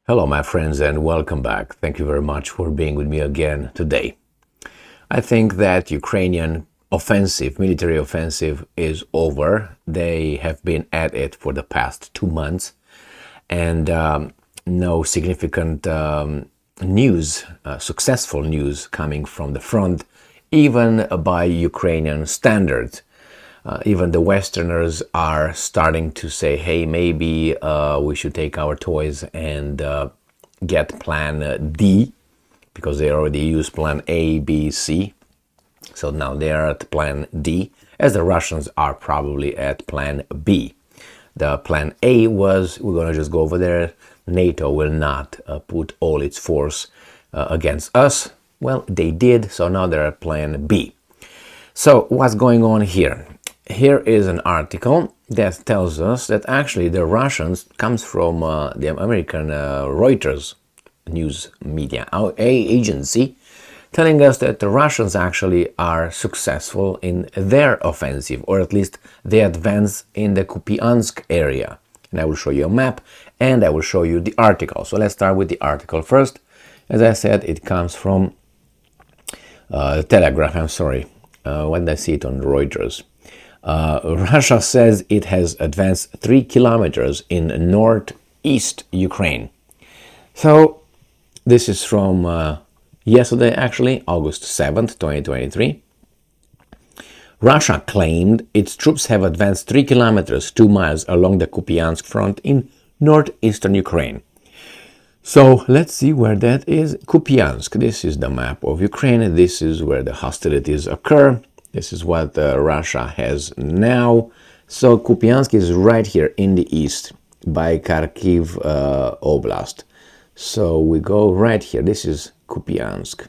Hello, my friends, and welcome back. Thank you very much for being with me again today. I think that Ukrainian military offensive is over. They have been at it for the past 2 months, and no significant news, successful news coming from the front, even by Ukrainian standards. Even the Westerners are starting to say, hey, maybe we should take our toys and get plan D, because they already used plan A, B, C. So now they are at plan D, as the Russians are probably at plan B. The plan A was, we're going to just go over there. NATO will not put all its force against us. Well, they did, so now they're at plan B. So what's going on here? Here is an article that tells us that actually the Russians comes from the American Reuters news media agency, telling us that the Russians actually are successful in their offensive, or at least they advance in the Kupiansk area. And I will show you a map and I will show you the article. So let's start with the article first. As I said, it comes from Telegraph. I'm sorry. When did I see it on Reuters? Russia says it has advanced 3 kilometers in northeast Ukraine. So this is from yesterday, actually, August 7th, 2023. Russia claimed its troops have advanced 3 kilometers, 2 miles along the Kupiansk front in northeastern Ukraine. So let's see where that is. Kupiansk, this is the map of Ukraine. This is where the hostilities occur. This is what Russia has now. So Kupiansk is right here in the east by Kharkiv Oblast. So we go right here. This is Kupiansk.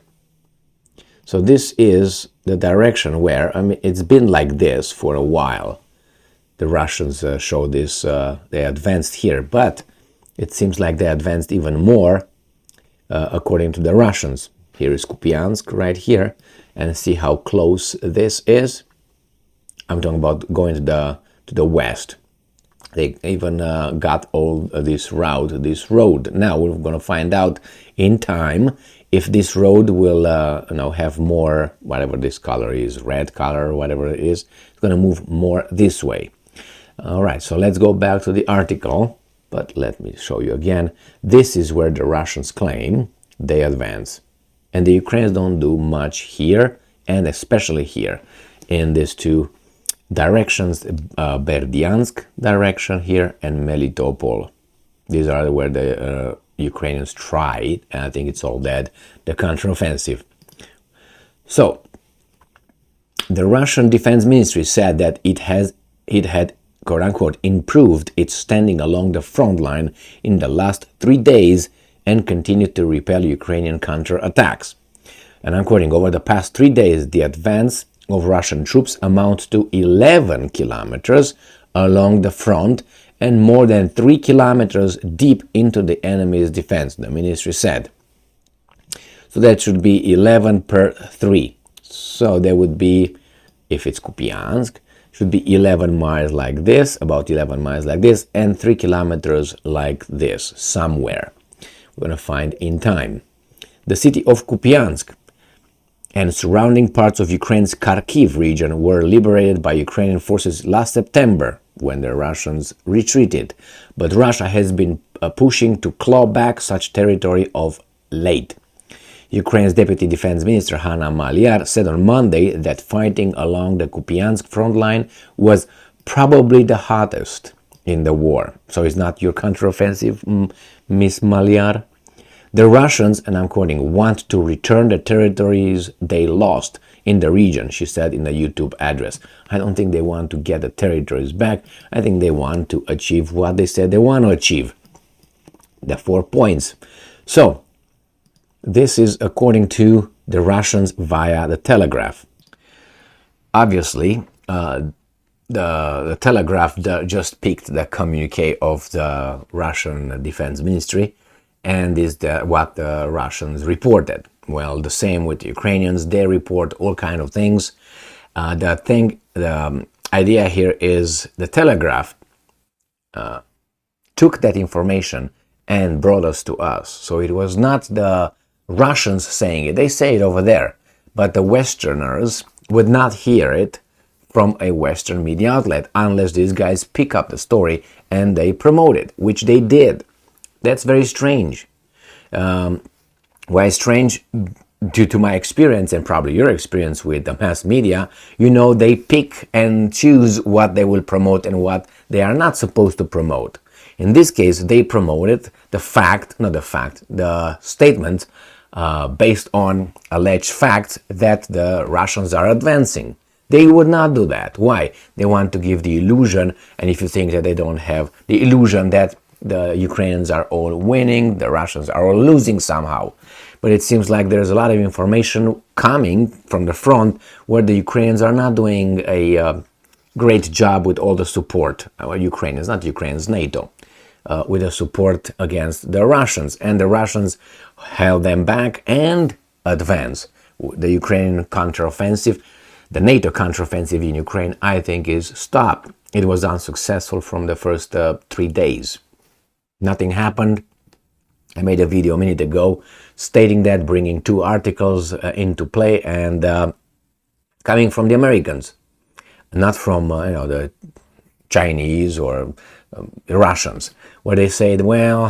So this is the direction where, it's been like this for a while. The Russians show this, they advanced here, but it seems like they advanced even more according to the Russians. Here is Kupiansk right here. And see how close this is. I'm talking about going to the west. They even got all this road. Now we're going to find out in time if this road will have more, whatever this color is, red color, whatever it is, it's going to move more this way. All right, so let's go back to the article. But let me show you again. This is where the Russians claim they advance. And the Ukrainians don't do much here, and especially here in these two directions, Berdyansk direction here and Melitopol. These are where the Ukrainians tried, and I think it's all dead, the counteroffensive. So, the Russian Defense Ministry said that it had, quote-unquote, improved its standing along the front line in the last 3 days and continued to repel Ukrainian counterattacks. And I'm quoting, over the past 3 days, the advance of Russian troops amounts to 11 kilometers along the front and more than 3 kilometers deep into the enemy's defense, the ministry said. So that should be 11 per 3. So there would be, if it's Kupiansk, should be 11 miles like this, about 11 miles like this, and 3 kilometers like this, somewhere. We're going to find in time. The city of Kupiansk and surrounding parts of Ukraine's Kharkiv region were liberated by Ukrainian forces last September when the Russians retreated. But Russia has been pushing to claw back such territory of late. Ukraine's Deputy Defense Minister Hanna Maliar said on Monday that fighting along the Kupiansk front line was probably the hottest in the war. So it's not your counteroffensive, Miss Maliar. The Russians, and I'm quoting, want to return the territories they lost in the region, she said in a YouTube address. I don't think they want to get the territories back. I think they want to achieve what they said they want to achieve. The 4 points. So, this is according to the Russians via the Telegraph. Obviously, the Telegraph just picked the communique of the Russian Defense Ministry, and is what the Russians reported. Well, the same with the Ukrainians. They report all kind of things. The idea here is the Telegraph took that information and brought us to us. So it was not the Russians saying it. They say it over there, but the Westerners would not hear it from a Western media outlet unless these guys pick up the story and they promote it, which they did. That's very strange. Why strange? Due to my experience and probably your experience with the mass media, you know they pick and choose what they will promote and what they are not supposed to promote. In this case, they promoted the statement based on alleged facts that the Russians are advancing. They would not do that. Why? They want to give the illusion, and if you think that they don't have the illusion that the Ukrainians are all winning, the Russians are all losing somehow. But it seems like there's a lot of information coming from the front where the Ukrainians are not doing a great job with all the support. Ukrainians, not Ukrainians, NATO, with the support against the Russians. And the Russians held them back and advanced. The Ukrainian counteroffensive, the NATO counteroffensive in Ukraine, I think is stopped. It was unsuccessful from the first 3 days. Nothing happened. I made a video a minute ago stating that, bringing 2 articles into play, and coming from the Americans, not from the Chinese or Russians, where they said, well,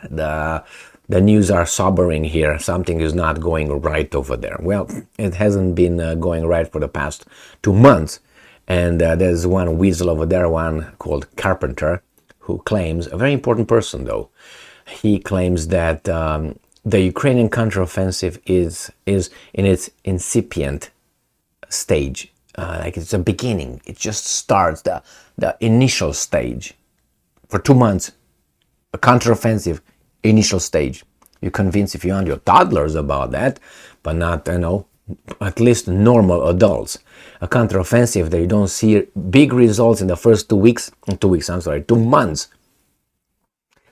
the news are sobering here, something is not going right over there. Well, it hasn't been going right for the past 2 months, and there's one weasel over there, one called Carpenter, who claims, a very important person though, he claims that the Ukrainian counteroffensive is in its incipient stage, like it's a beginning. It just starts, the initial stage. For 2 months, a counteroffensive initial stage. You convince, if you want, your toddlers about that, but not, at least normal adults. A counteroffensive that you don't see big results in the first 2 months.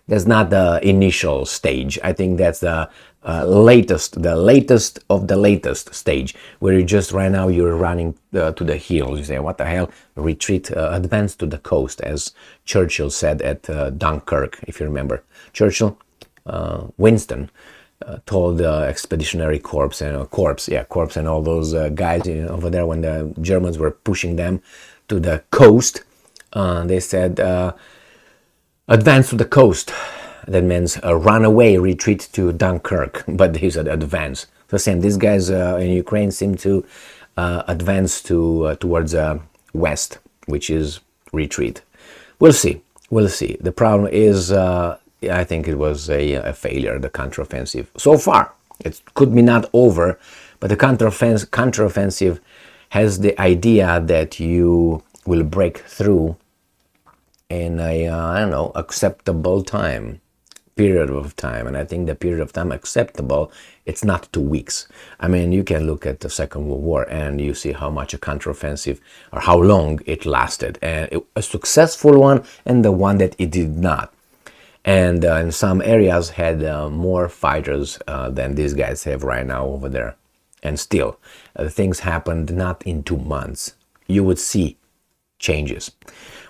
That's not the initial stage. I think that's the latest of the latest stage, where you just right now you're running to the hills. You say, what the hell? Retreat, advance to the coast, as Churchill said at Dunkirk, if you remember. Winston told the Expeditionary Corps and all those guys over there when the Germans were pushing them to the coast. They said, advance to the coast. That means a runaway retreat to Dunkirk, but he said advance. So same, these guys in Ukraine seem to advance towards west, which is retreat. We'll see. The problem is, I think it was a failure, the counteroffensive. So far, it could be not over, but the counteroffensive has the idea that you will break through in a, acceptable period of time. And I think the period of time acceptable, it's not 2 weeks. I mean, you can look at the Second World War and you see how much a counteroffensive, or how long it lasted. And a successful one and the one that it did not. And in some areas had more fighters than these guys have right now over there. And still, things happened not in 2 months. You would see changes.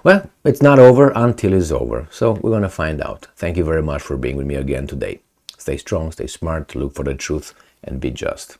Well, it's not over until it's over. So we're going to find out. Thank you very much for being with me again today. Stay strong, stay smart, look for the truth, and be just.